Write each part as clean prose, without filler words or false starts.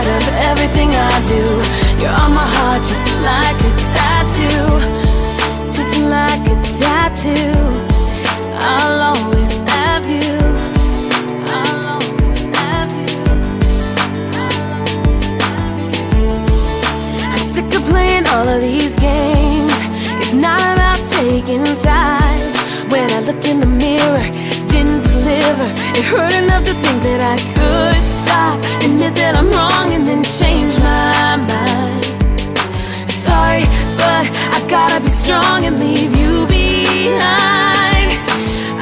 part of everything I do. You're on my heart just like a tattoo, just like a tattoo. I'll always have you, I'll always have you, I'll always have you. I'm sick of playing all of these games. It's not about taking sides. When I looked in the mirror, didn't deliver. It hurt enough to think that I could stop, admit that I'm wrong, and then change my mind. Sorry, but I gotta be strong and leave you behind.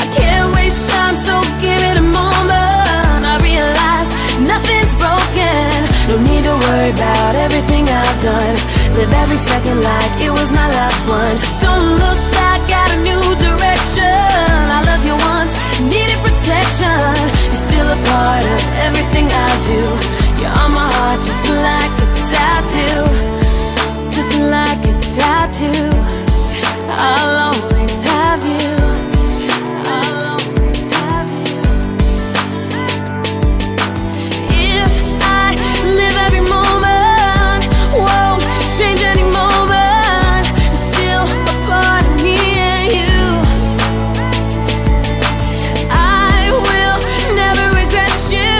I can't waste time, so give it a moment. I realize nothing's broken. No need to worry about everything I've done. Live every second like it was my last one. Don't look back at a new direction. I love you once, needed protection. You're still a part of everything I do. You're on my heart just like a tattoo, just like a tattoo. I'll always have you, I'll always have you. If I live every moment, won't change any moment, it's still a part of me and you. I will never regret you.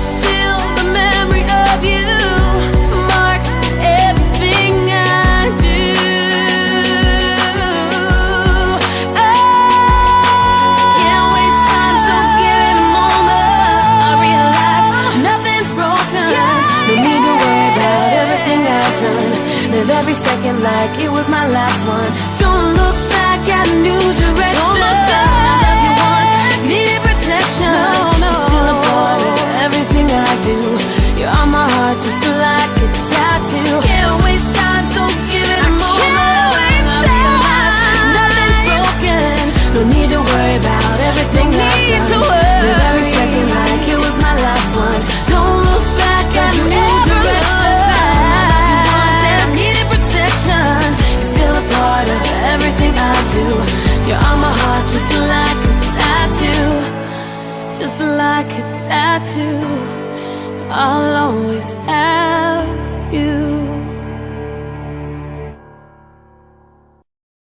Still the memory of you marks everything I do. Can't waste time, so give it a moment. I realize nothing's broken. No need to worry about everything I've done. Live every second like it was my last one. Don't look back at a new direction. Don't look back. I love you once, needed protection. You're still a part of everything I do. You're on my heart just like a tattoo. Can't waste time, so give it a moment. I realize nothing's broken. No need to worry about everything I've done. Live every second like it was my last one. Don't look back at a new direction. Everything I do, you're on my heart just like a tattoo, just like a tattoo. I'll always have you.